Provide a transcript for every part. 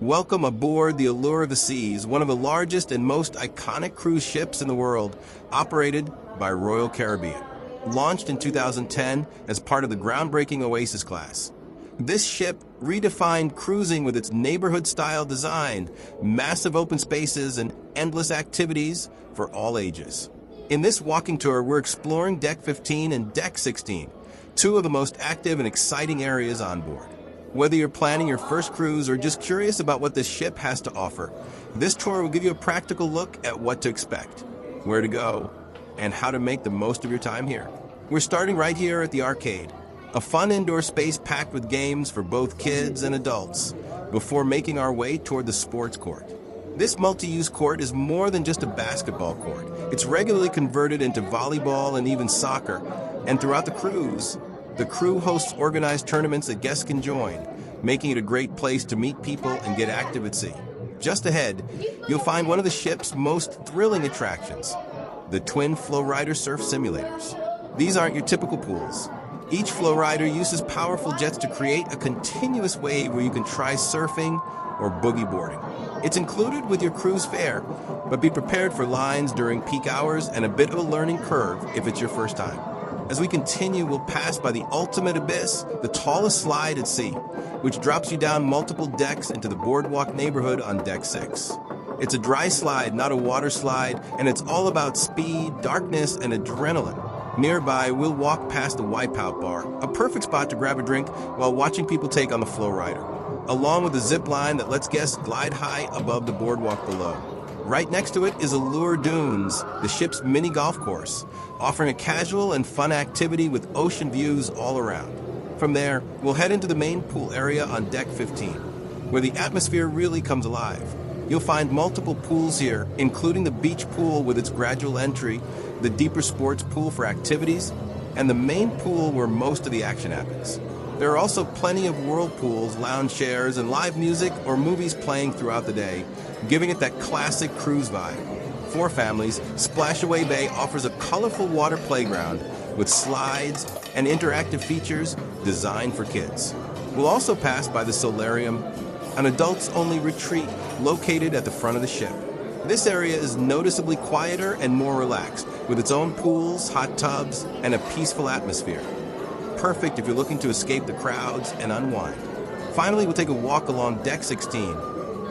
Welcome aboard the Allure of the Seas, one of the largest and most iconic cruise ships in the world, operated by Royal Caribbean. Launched in 2010 as part of the groundbreaking Oasis-class. This ship redefined cruising with its neighborhood-style design, massive open spaces, and endless activities for all ages. In this walking tour, we're exploring Deck 15 and Deck 16, two of the most active and exciting areas on board. Whether you're planning your first cruise or just curious about what this ship has to offer, this tour will give you a practical look at what to expect, where to go, and how to make the most of your time here. We're starting right here at the arcade, a fun indoor space packed with games for both kids and adults, before making our way toward the sports court. This multi-use court is more than just a basketball court. It's regularly converted into volleyball and even soccer, and throughout the cruise, the crew hosts organized tournaments that guests can join, making it a great place to meet people and get active at sea. Just ahead, you'll find one of the ship's most thrilling attractions, the twin FlowRider surf simulators. These aren't your typical pools. Each FlowRider uses powerful jets to create a continuous wave where you can try surfing or boogie boarding. It's included with your cruise fare, but be prepared for lines during peak hours and a bit of a learning curve if it's your first time. As we continue, we'll pass by the ultimate abyss, the tallest slide at sea, which drops you down multiple decks into the Boardwalk neighborhood on Deck 6. It's a dry slide, not a water slide, and it's all about speed, darkness, and adrenaline. Nearby, we'll walk past the Wipeout Bar, a perfect spot to grab a drink while watching people take on the FlowRider, along with a zip line that lets guests glide high above the boardwalk below. Right next to it is Allure Dunes, the ship's mini golf course, offering a casual and fun activity with ocean views all around. From there, we'll head into the main pool area on Deck 15, where the atmosphere really comes alive. You'll find multiple pools here, including the beach pool with its gradual entry, the deeper sports pool for activities, and the main pool where most of the action happens. There are also plenty of whirlpools, lounge chairs, and live music or movies playing throughout the day, giving it that classic cruise vibe. For families, Splashaway Bay offers a colorful water playground with slides and interactive features designed for kids. We'll also pass by the Solarium, an adults-only retreat located at the front of the ship. This area is noticeably quieter and more relaxed, with its own pools, hot tubs, and a peaceful atmosphere. Perfect if you're looking to escape the crowds and unwind. Finally, we'll take a walk along Deck 16,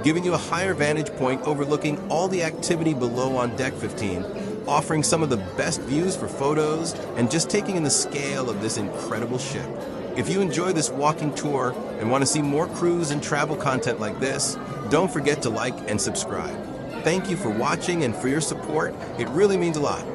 giving you a higher vantage point overlooking all the activity below on Deck 15, offering some of the best views for photos and just taking in the scale of this incredible ship. If you enjoy this walking tour and want to see more cruise and travel content like this, don't forget to like and subscribe. Thank you for watching and for your support. It really means a lot.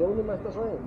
¿Dónde más estás ahí?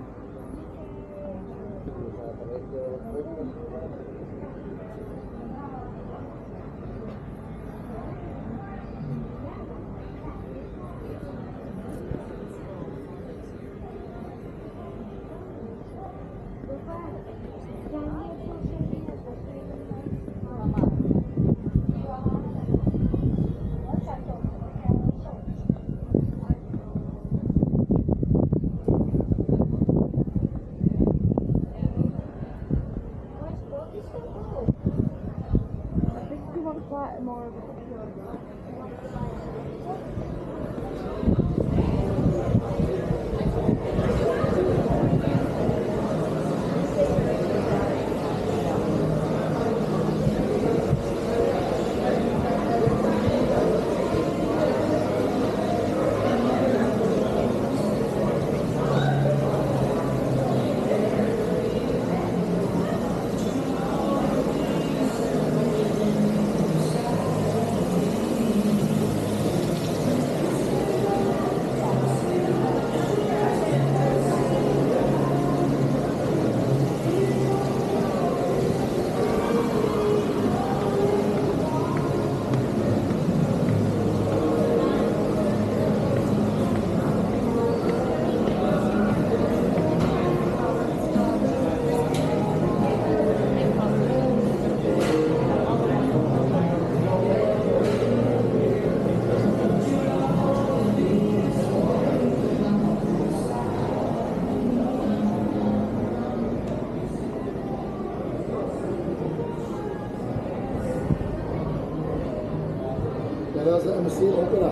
Dat is een zeer opera.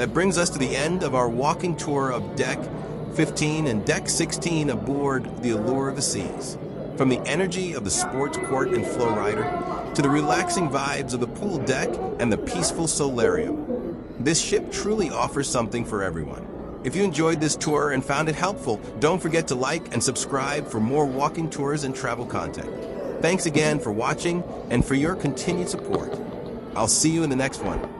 That brings us to the end of our walking tour of Deck 15 and Deck 16 aboard the Allure of the Seas. From the energy of the sports court and FlowRider to the relaxing vibes of the pool deck and the peaceful Solarium, this ship truly offers something for everyone. If you enjoyed this tour and found it helpful, don't forget to like and subscribe for more walking tours and travel content. Thanks again for watching and for your continued support. I'll see you in the next one.